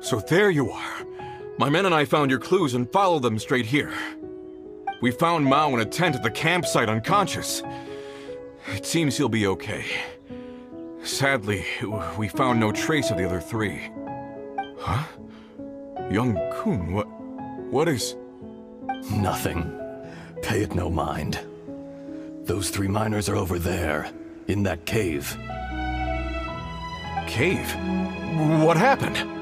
So there you are. My men and I found your clues and followed them straight here. We found Mao in a tent at the campsite unconscious. It seems he'll be okay. Sadly, we found no trace of the other three. Huh? Young Kun, what is... Nothing. Pay it no mind. Those three miners are over there, in that cave. Cave? What happened?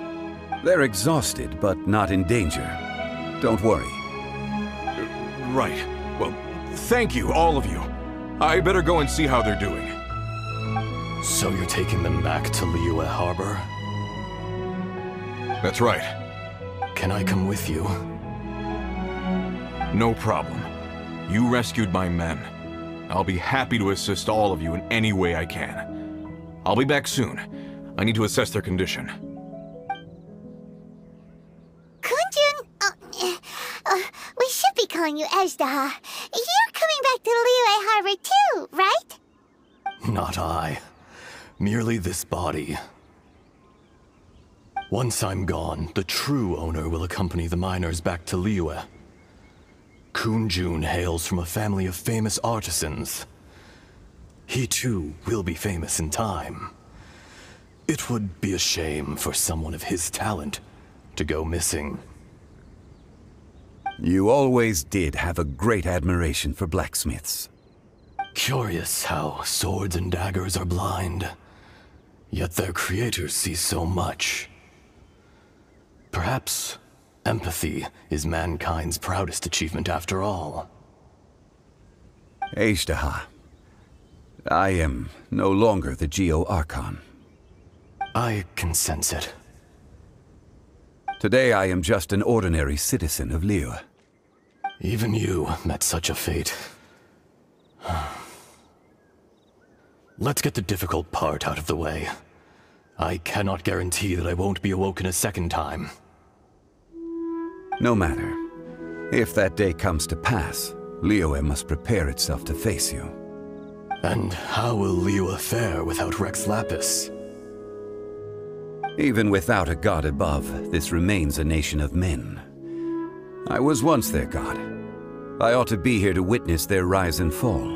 They're exhausted, but not in danger. Don't worry. Right. Well, thank you, all of you. I better go and see how they're doing. So you're taking them back to Liyue Harbor? That's right. Can I come with you? No problem. You rescued my men. I'll be happy to assist all of you in any way I can. I'll be back soon. I need to assess their condition. Kunjun! We should be calling you Azhdaha. You're coming back to Liyue Harbor too, right? Not I. Merely this body. Once I'm gone, the true owner will accompany the miners back to Liyue. Kunjun hails from a family of famous artisans. He too will be famous in time. It would be a shame for someone of his talent to go missing. You always did have a great admiration for blacksmiths. Curious how swords and daggers are blind, yet their creators see so much. Perhaps empathy is mankind's proudest achievement after all. Azhdaha, I am no longer the Geo-Archon. I can sense it. Today I am just an ordinary citizen of Liyue. Even you met such a fate. Let's get the difficult part out of the way. I cannot guarantee that I won't be awoken a second time. No matter. If that day comes to pass, Liyue must prepare itself to face you. And how will Liyue fare without Rex Lapis? Even without a god above, this remains a nation of men. I was once their god. I ought to be here to witness their rise and fall.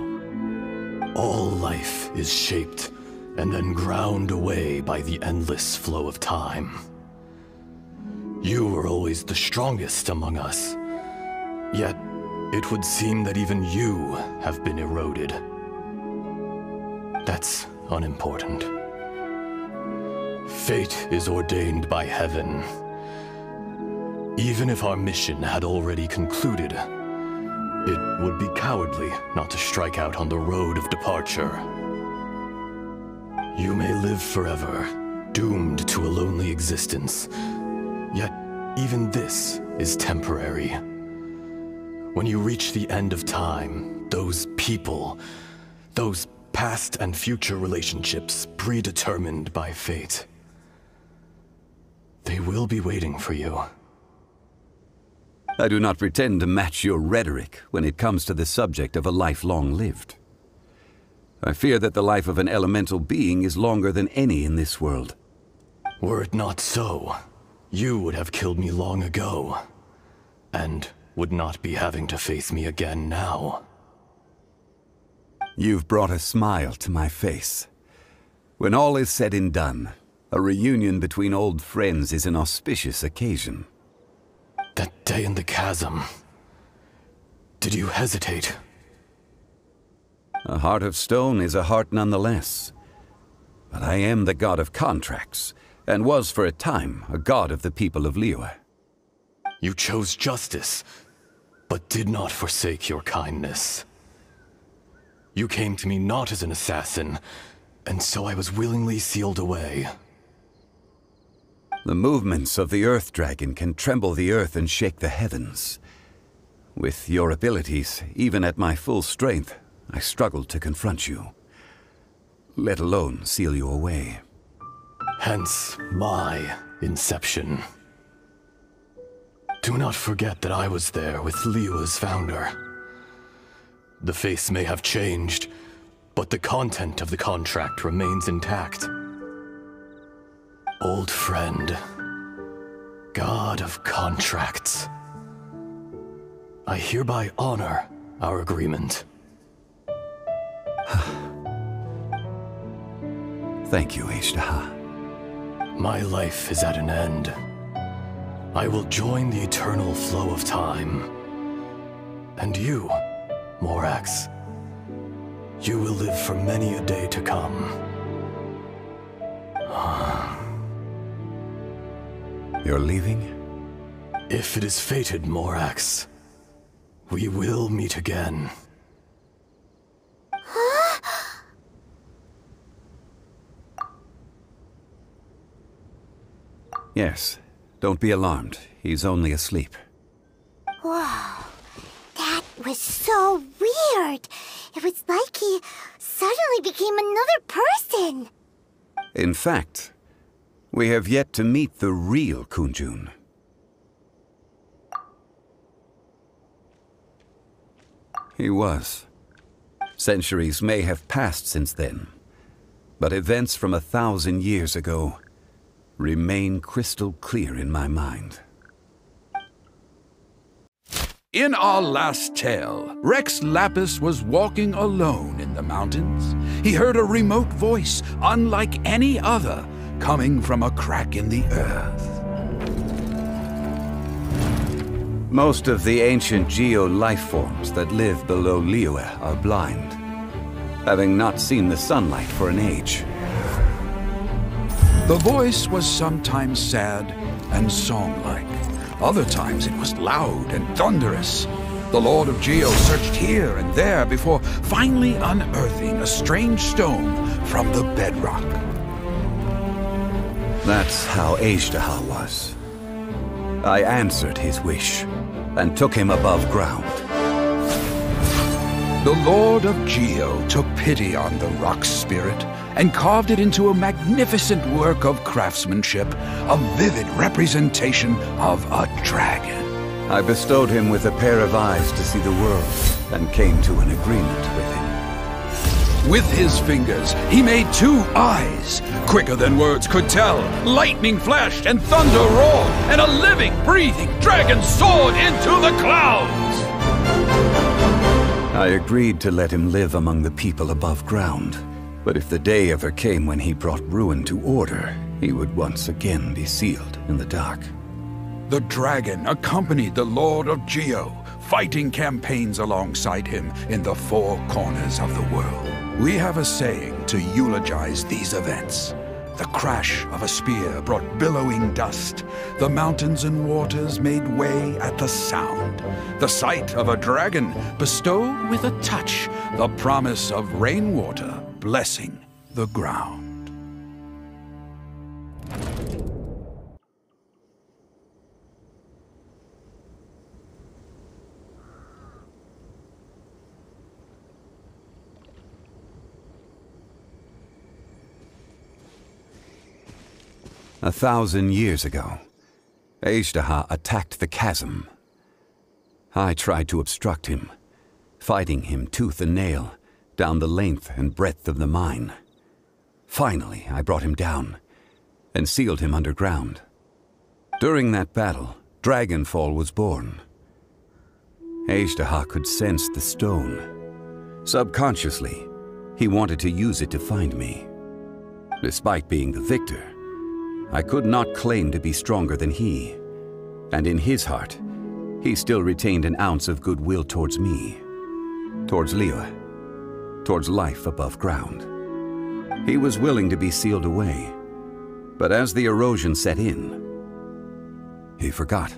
All life is shaped and then ground away by the endless flow of time. You were always the strongest among us, yet it would seem that even you have been eroded. That's unimportant. Fate is ordained by heaven. Even if our mission had already concluded, it would be cowardly not to strike out on the road of departure. You may live forever, doomed to a lonely existence, yet even this is temporary. When you reach the end of time, those people, those past and future relationships predetermined by fate, they will be waiting for you. I do not pretend to match your rhetoric when it comes to the subject of a life long lived. I fear that the life of an elemental being is longer than any in this world. Were it not so, you would have killed me long ago, and would not be having to face me again now. You've brought a smile to my face. When all is said and done, a reunion between old friends is an auspicious occasion. That day in the chasm, did you hesitate? A heart of stone is a heart nonetheless. But I am the god of contracts, and was for a time a god of the people of Liyue. You chose justice, but did not forsake your kindness. You came to me not as an assassin, and so I was willingly sealed away. The movements of the Earth Dragon can tremble the earth and shake the heavens. With your abilities, even at my full strength, I struggled to confront you, let alone seal you away. Hence my inception. Do not forget that I was there with Liyue's founder. The face may have changed, but the content of the contract remains intact. Old friend, God of contracts. I hereby honor our agreement. Thank you, Azhdaha. My life is at an end. I will join the eternal flow of time. And you, Morax, you will live for many a day to come. You're leaving? If it is fated, Morax, we will meet again. Yes. Don't be alarmed. He's only asleep. Wow. That was so weird. It was like he suddenly became another person. In fact, we have yet to meet the real Kunjun. He was. Centuries may have passed since then, but events from 1,000 years ago remain crystal clear in my mind. In our last tale, Rex Lapis was walking alone in the mountains. He heard a remote voice, unlike any other, coming from a crack in the earth. Most of the ancient geo-life forms that live below Liyue are blind, having not seen the sunlight for an age. The voice was sometimes sad and song-like. Other times it was loud and thunderous. The Lord of Geo searched here and there before finally unearthing a strange stone from the bedrock. That's how Azhdaha was. I answered his wish and took him above ground. The Lord of Geo took pity on the rock spirit and carved it into a magnificent work of craftsmanship, a vivid representation of a dragon. I bestowed him with a pair of eyes to see the world and came to an agreement with him. With his fingers, he made 2 eyes. Quicker than words could tell, lightning flashed and thunder roared, and a living, breathing dragon soared into the clouds. I agreed to let him live among the people above ground. But if the day ever came when he brought ruin to order, he would once again be sealed in the dark. The dragon accompanied the Lord of Geo, fighting campaigns alongside him in the 4 corners of the world. We have a saying to eulogize these events. The crash of a spear brought billowing dust. The mountains and waters made way at the sound. The sight of a dragon bestowed with a touch the promise of rainwater blessing the ground. A 1,000 years ago, Azhdaha attacked the chasm. I tried to obstruct him, fighting him tooth and nail down the length and breadth of the mine. Finally, I brought him down and sealed him underground. During that battle, Dragonfall was born. Azhdaha could sense the stone. Subconsciously, he wanted to use it to find me. Despite being the victor, I could not claim to be stronger than he, and in his heart, he still retained an ounce of goodwill towards me, towards Liyue, towards life above ground. He was willing to be sealed away, but as the erosion set in, he forgot.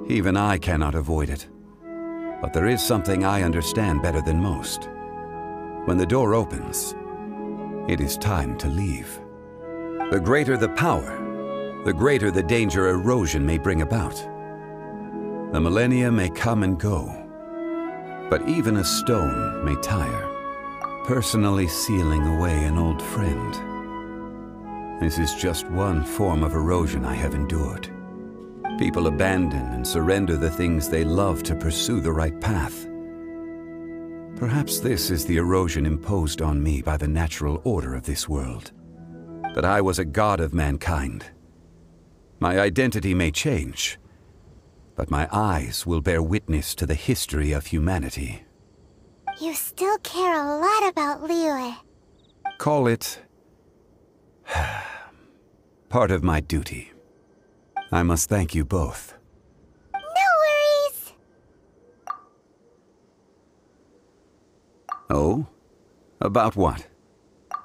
Even I cannot avoid it, but there is something I understand better than most. When the door opens, it is time to leave. The greater the power, the greater the danger erosion may bring about. The millennia may come and go, but even a stone may tire, personally sealing away an old friend. This is just one form of erosion I have endured. People abandon and surrender the things they love to pursue the right path. Perhaps this is the erosion imposed on me by the natural order of this world. That I was a god of mankind, My identity may change, but my eyes will bear witness to the history of humanity. You still care a lot about Liyue. Call it part of my duty. I must thank you both. No worries. Oh? About what?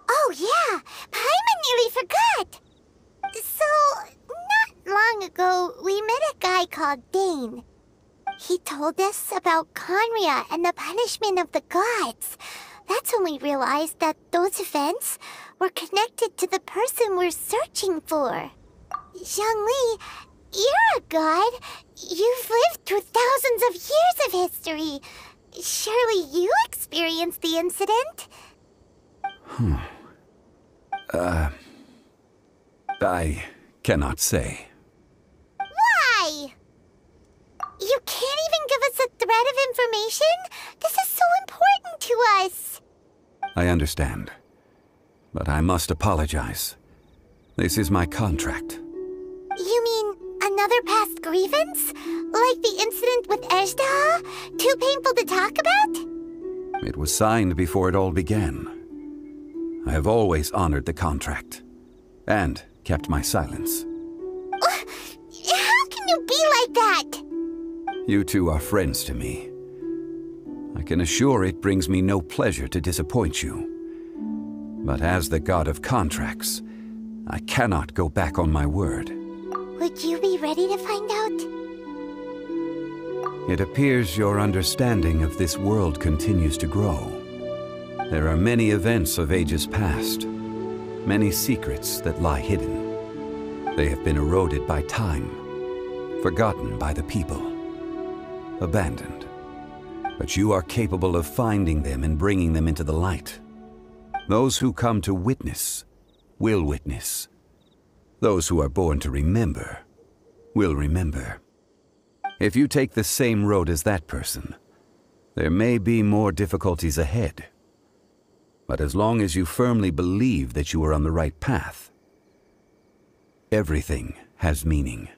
Oh yeah, Paimon nearly forgot. So, not long ago, we met a guy called Dane. He told us about Conria and the punishment of the gods. That's when we realized that those events were connected to the person we're searching for. Zhongli, you're a god. You've lived through thousands of years of history. Surely you experienced the incident? I cannot say. Why? You can't even give us a thread of information? This is so important to us. I understand. But I must apologize. This is my contract. You mean another past grievance? Like the incident with Azhdaha? Too painful to talk about? It was signed before it all began. I have always honored the contract. And kept my silence. How can you be like that? You two are friends to me. I can assure it brings me no pleasure to disappoint you. But as the god of contracts, I cannot go back on my word. Would you be ready to find out? It appears your understanding of this world continues to grow. There are many events of ages past, many secrets that lie hidden. They have been eroded by time, forgotten by the people, abandoned. But you are capable of finding them and bringing them into the light. Those who come to witness will witness. Those who are born to remember will remember. If you take the same road as that person, there may be more difficulties ahead. But as long as you firmly believe that you are on the right path, everything has meaning.